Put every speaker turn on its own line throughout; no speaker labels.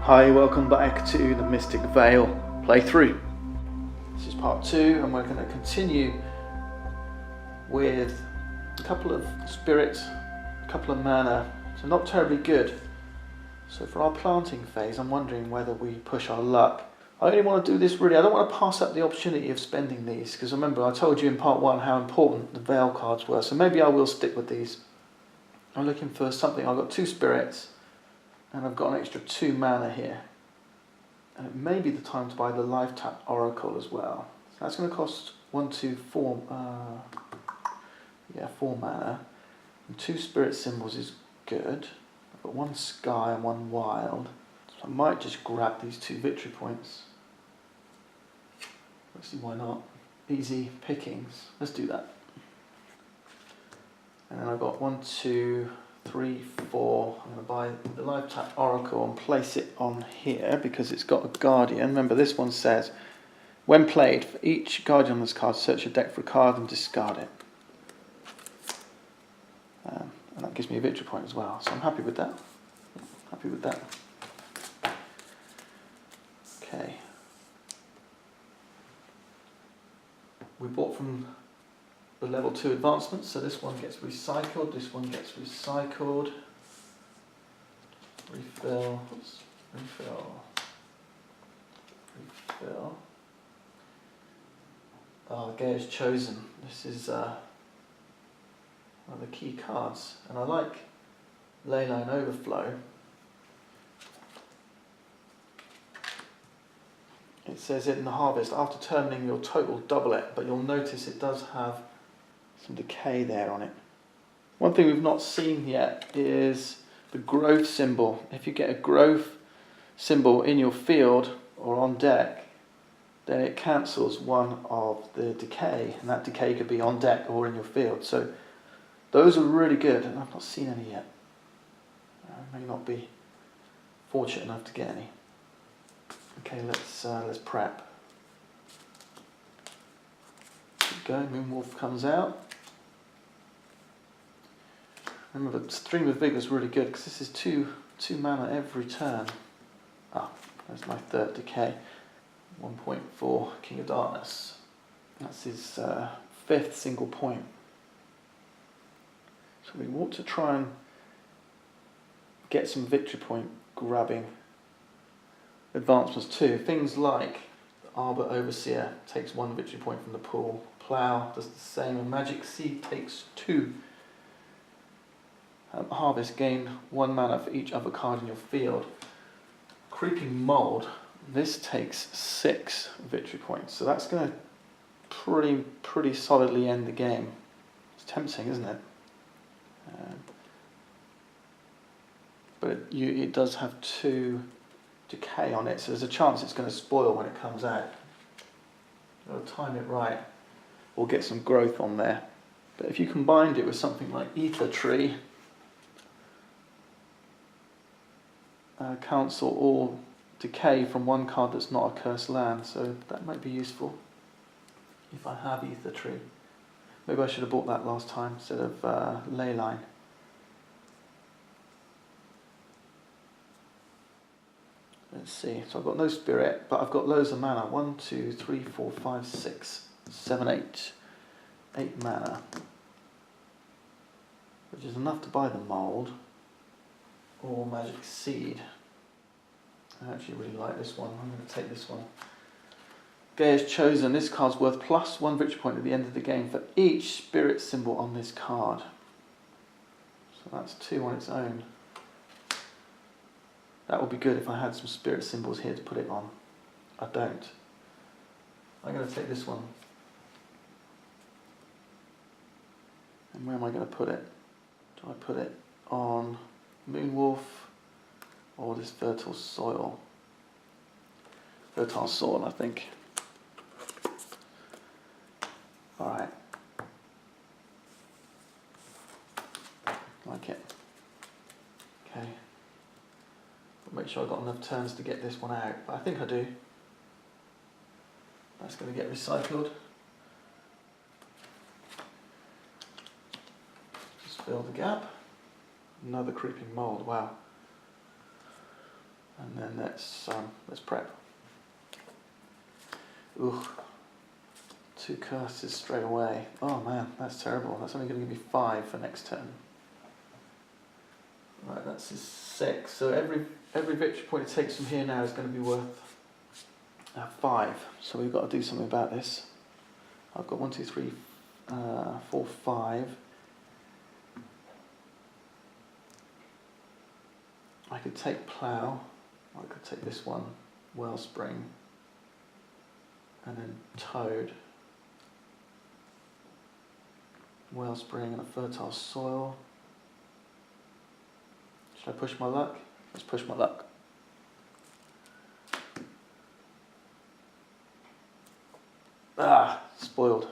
Hi, welcome back to the Mystic Vale playthrough. This is part 2 and we're going to continue with a couple of spirits, a couple of mana, so not terribly good. So for our planting phase I'm wondering whether we push our luck. I only want to do this really, I don't want to pass up the opportunity of spending these, because remember I told you in part 1 how important the Vale cards were, so maybe I will stick with these. I'm looking for something. I've got 2 spirits and I've got an extra 2 mana here. And it may be the time to buy the life tap oracle as well. So that's going to cost 4 mana. And 2 spirit symbols is good. I've got 1 sky and 1 wild. So I might just grab these 2 victory points. Let's see, why not? Easy pickings. Let's do that. And then I've got 1, 2, 3, 4. I'm going to buy the life tap oracle and place it on here because it's got a guardian. Remember, this one says, when played, for each guardian on this card, search your deck for a card and discard it. And that gives me a victory point as well. So I'm happy with that. Happy with that. Okay. We bought from the level 2 advancements, so this one gets recycled, this one gets recycled. Refill, oops, refill. Oh, Gaia's Chosen. This is one of the key cards, and I like Leyline Overflow. It says in the harvest, after turning your total, double it, but you'll notice it does have some decay there on it. One thing we've not seen yet is the growth symbol. If you get a growth symbol in your field or on deck, then it cancels one of the decay, and that decay could be on deck or in your field. So those are really good, and I've not seen any yet. I may not be fortunate enough to get any. Okay, let's prep. There we go, Moonwolf comes out. Remember, the Stream of Vigor is really good because this is 2 mana every turn. Ah, there's my 3rd decay. 1.4 King of Darkness. That's his 5th single point. So we want to try and get some victory point grabbing advancements too. Things like the Arbor Overseer takes 1 victory point from the pool. Plough does the same, and Magic Seed takes 2. Harvest, gain 1 mana for each other card in your field. Creeping Mold, this takes 6 victory points, so that's going to pretty solidly end the game. It's tempting, isn't it? But it does have 2 decay on it, so there's a chance it's going to spoil when it comes out. You've got to time it right, or get some growth on there. But if you combined it with something like Ether Tree, cancel all decay from 1 card that's not a cursed land, so that might be useful if I have Ether Tree. Maybe I should have bought that last time instead of Leyline. Let's see, so I've got no spirit, but I've got loads of mana. 1, 2, 3, 4, 5, 6, 7, 8. 8 mana. Which is enough to buy the mould or Magic Seed. I actually really like this one. I'm going to take this one. Gaia's Chosen. This card's worth +1 victory point at the end of the game for each spirit symbol on this card. So that's 2 on its own. That would be good if I had some spirit symbols here to put it on. I don't. I'm going to take this one. And where am I going to put it? Do I put it on Moonwolf or this Fertile Soil? Fertile Soil, I think. Alright. Like it. Okay. Make sure I've got enough turns to get this one out, but I think I do. That's going to get recycled. Just fill the gap. Another creeping mould, wow. And then let's prep. Ooh, 2 curses straight away. Oh man, that's terrible. That's only going to give me 5 for next turn. Right, that's his 6. So every victory point it takes from here now is going to be worth 5. So we've got to do something about this. I've got 1, 2, 3, 4, 5. I could take plough. I could take this one, wellspring, and then toad. Wellspring and a fertile soil. Should I push my luck? Let's push my luck. Ah, spoiled.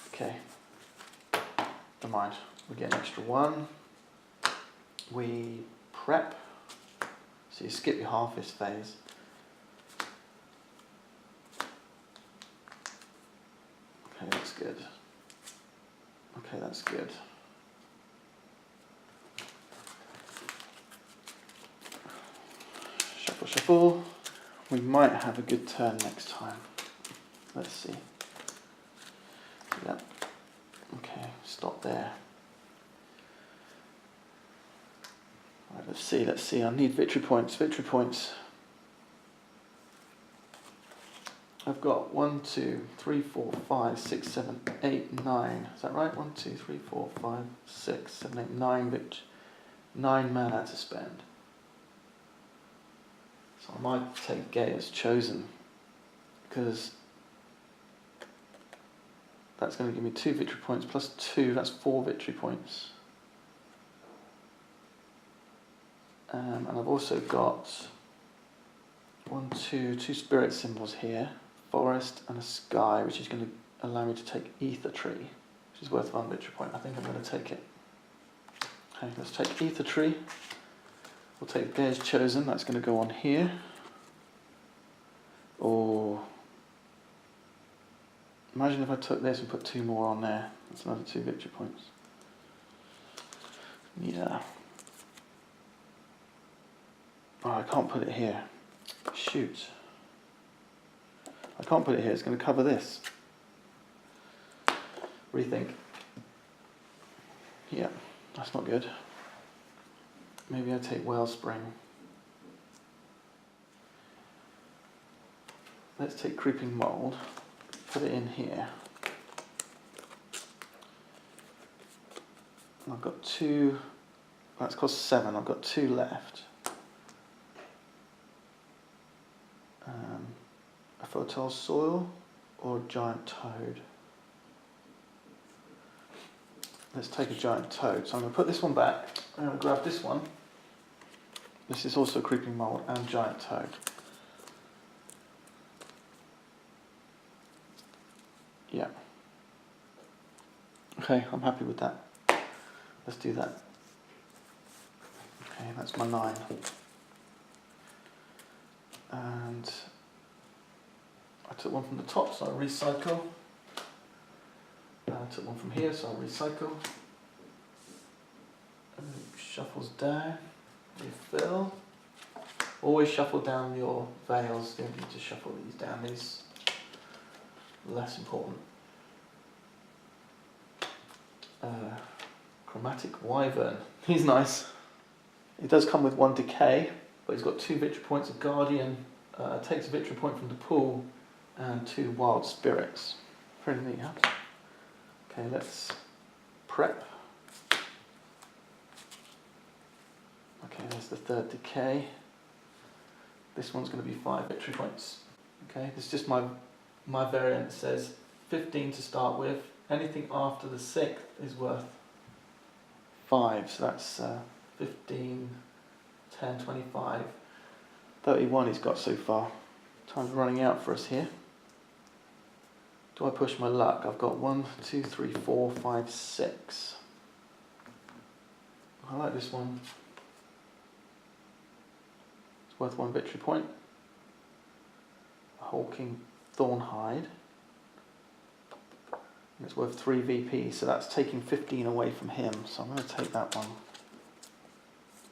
Okay, never mind. We get an extra 1. We prep. So you skip your harvest phase. Okay, that's good. Okay, that's good. Shuffle, shuffle. We might have a good turn next time. Let's see. Yep. Okay, stop there. Right, let's see. I need victory points. I've got 1, 2, 3, 4, 5, 6, 7, 8, 9. Is that right? 1, 2, 3, 4, 5, 6, 7, 8, 9 9 mana to spend. So I might take Gaia's Chosen, because that's going to give me 2 victory points plus 2, that's 4 victory points. And I've also got 2 spirit symbols here, forest and a sky, which is going to allow me to take Ether Tree, which is worth 1 victory point. I think I'm going to take it. Okay, let's take Ether Tree. We'll take Gaia's Chosen, that's going to go on here. Or imagine if I took this and put 2 more on there. That's another 2 victory points. Yeah. Oh, I can't put it here. Shoot. I can't put it here, it's going to cover this. Rethink. Yeah, that's not good. Maybe I take Wellspring. Let's take Creeping Mold, put it in here. And I've got 2, that's cost 7, I've got 2 left. A fertile soil or a giant toad? Let's take a giant toad. So I'm going to put this one back. I'm going to grab this one. This is also Creeping Mold and giant toad. Yeah. Okay, I'm happy with that. Let's do that. Okay, that's my 9. And I took one from the top, so I recycle. I took one from here, so I recycle. And it shuffles down. Refill. Always shuffle down your veils. You don't need to shuffle these down. These are less important. Chromatic Wyvern. He's nice. He does come with 1 decay, but he's got 2 victory points of Guardian. Takes a victory point from the pool and 2 wild spirits. Pretty neat, huh? Okay, let's prep. Okay, there's the 3rd decay. This one's going to be 5 victory points. Okay, this is just my variant. It says 15 to start with. Anything after the 6th is worth 5. So that's 15, 10, 25, 31 he's got so far. Time's running out for us here. Do I push my luck? I've got 1, 2, 3, 4, 5, 6. I like this one. It's worth 1 victory point. Hulking Thornhide. And it's worth 3 VP, so that's taking 15 away from him. So I'm going to take that one.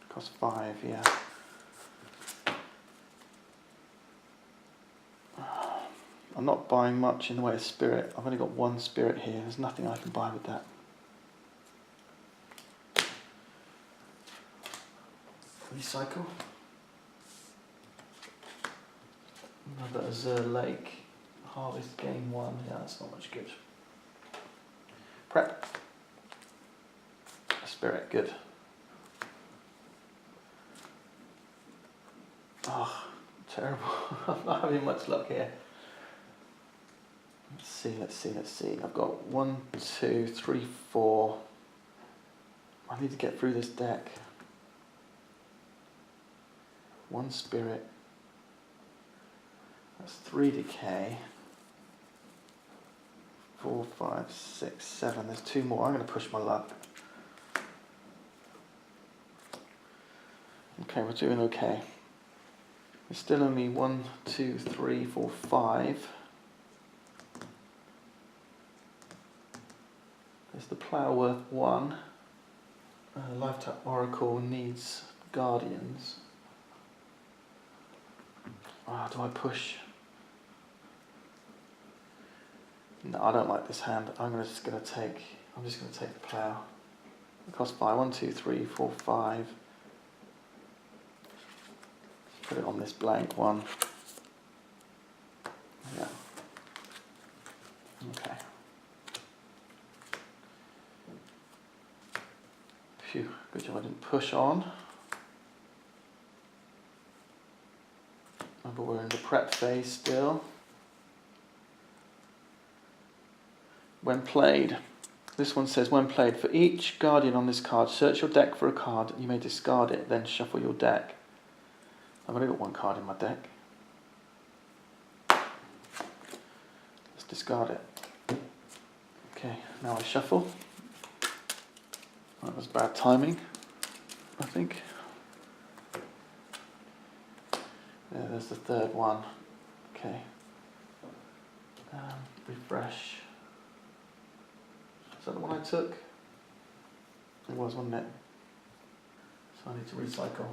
Cost 5, yeah. I'm not buying much in the way of spirit. I've only got one spirit here. There's nothing I can buy with that. Recycle. Another Azure Lake. Harvest gain 1. Yeah, that's not much good. Prep. Spirit, good. Oh, terrible. I'm not having much luck here. Let's see. I've got 1, 2, 3, 4. I need to get through this deck. 1 spirit. That's 3 decay. 4, 5, 6, 7. There's 2 more. I'm going to push my luck. Okay, we're doing okay. There's still only 1, 2, 3, 4, 5. There's the plough worth 1. Lifetime Oracle needs Guardians. Do I push? No, I don't like this hand. I'm just going to take the plough. It costs 5. 1, 2, 3, 4, 5. Put it on this blank one. Yeah. Okay. Phew, good job I didn't push on. But we're in the prep phase still. When played. This one says, when played, for each guardian on this card, search your deck for a card. You may discard it, then shuffle your deck. I've only got 1 card in my deck. Let's discard it. Okay, now I shuffle. That was bad timing, I think. Yeah, there's the 3rd one. Okay. Refresh. Is that the one I took? It was, wasn't it? So I need to recycle.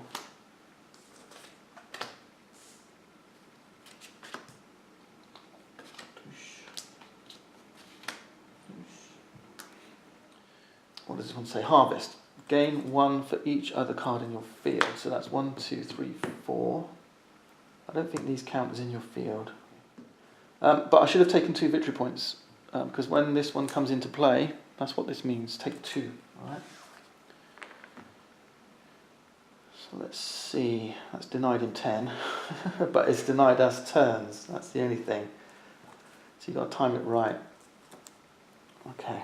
What does this one say? Harvest. Gain 1 for each other card in your field. So that's 1, 2, 3, 4. I don't think these count as in your field. But I should have taken 2 victory points. Because when this one comes into play, that's what this means. Take 2. Alright. So let's see. That's denied in 10. But it's denied as turns. That's the only thing. So you've got to time it right. Okay.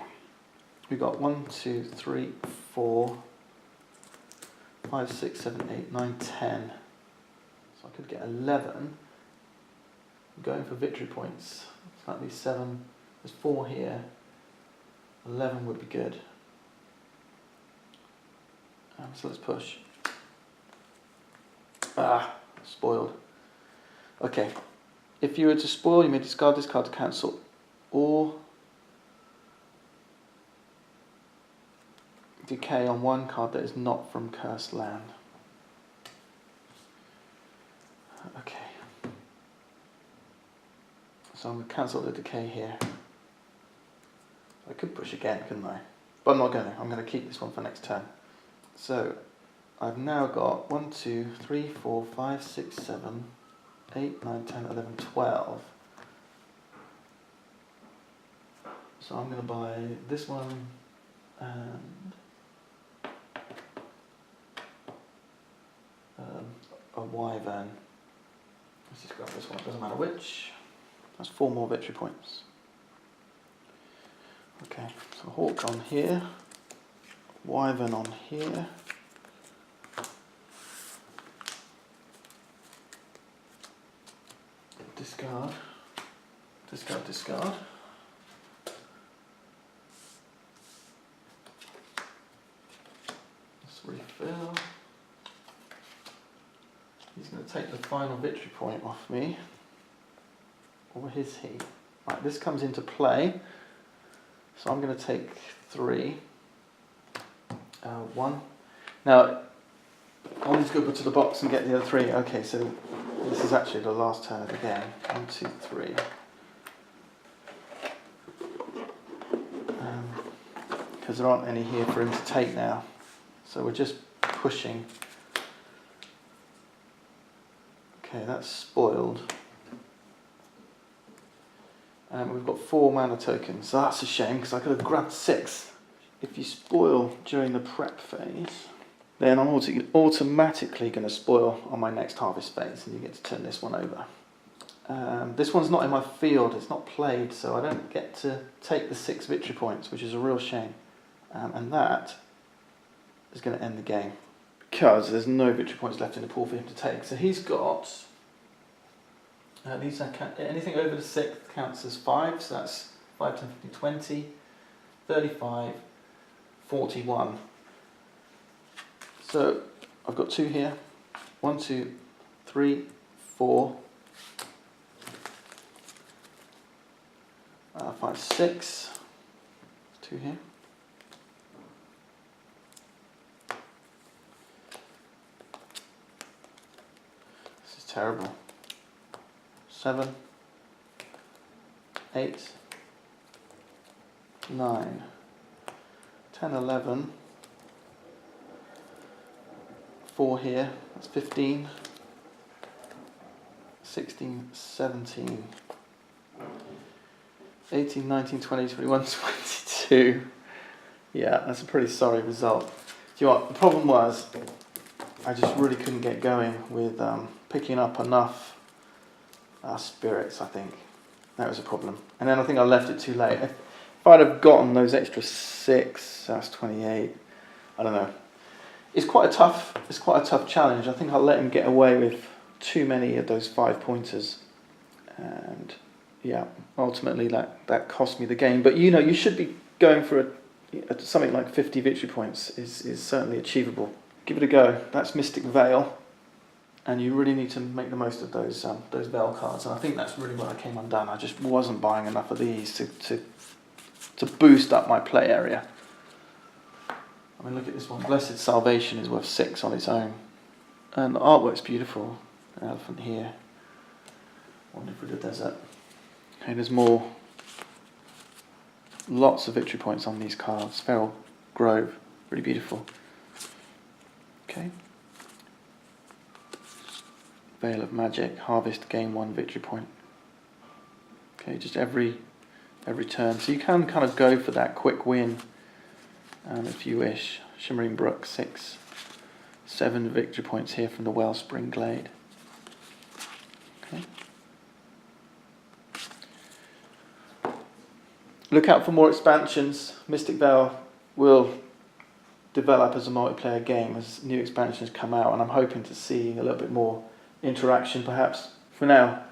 We've got 1, 2, 3, 4, 5, 6, 7, 8, 9, 10. So I could get 11. I'm going for victory points. So that'd be 7. There's 4 here. 11 would be good. So let's push. Spoiled. Okay. If you were to spoil, you may discard this card to cancel, or decay on 1 card that is not from cursed land. Okay. So I'm going to cancel the decay here. I could push again, couldn't I? But I'm not going to. I'm going to keep this one for next turn. So I've now got 1, 2, 3, 4, 5, 6, 7, 8, 9, 10, 11, 12. So I'm going to buy this one and a wyvern. Let's just grab this one, doesn't matter which. That's 4 more victory points. Okay, so hawk on here, wyvern on here. Discard, discard, discard. Let's refill. He's going to take the final victory point off me. Or is he? Right, this comes into play. So I'm going to take 3. 1. Now, I need to go to the box and get the other 3. Okay, so this is actually the last turn of the game. 1, 2, 3. because there aren't any here for him to take now. So we're just pushing. Okay, that's spoiled. And we've got 4 mana tokens, so that's a shame because I could have grabbed 6. If you spoil during the prep phase, then I'm automatically going to spoil on my next harvest phase, and you get to turn this one over. This one's not in my field, it's not played, so I don't get to take the 6 victory points, which is a real shame. And that is going to end the game, because there's no victory points left in the pool for him to take. So he's got, anything over the 6 counts as 5, so that's 5, 10, 15, 20, 35, 41. So I've got 2 here, 1, 2, 3, 4, 5, 6, 2 here. This is terrible. 7, 8, 9, 10, 11, 4 here, that's 15, 16, 17, 18, 19, 20, 21, 22. Yeah, that's a pretty sorry result. Do you know what, the problem was, I just really couldn't get going with picking up enough spirits, I think. That was a problem. And then I think I left it too late. If I'd have gotten those extra 6, that's 28. I don't know. It's quite a tough challenge. I think I let him get away with too many of those 5 pointers. And yeah, ultimately that cost me the game. But you know, you should be going for something like 50 victory points is certainly achievable. Give it a go. That's Mystic Vale. And you really need to make the most of those Vale cards. And I think that's really where I came undone. I just wasn't buying enough of these to boost up my play area. I mean, look at this one. Blessed Salvation is worth 6 on its own. And the artwork's beautiful. An elephant here. Wonderful the desert. Okay, there's more. Lots of victory points on these cards. Feral Grove. Really beautiful. Okay. Veil of Magic. Harvest, gain 1 victory point. Okay, just every turn. So you can kind of go for that quick win. If you wish. Shimmering Brook, 6, 7 victory points here from the Wellspring Glade. Okay. Look out for more expansions. Mystic Vale will develop as a multiplayer game as new expansions come out, and I'm hoping to see a little bit more interaction perhaps for now,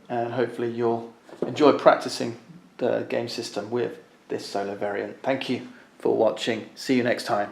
and hopefully you'll enjoy practicing the game system with this solo variant. Thank you for watching. See you next time.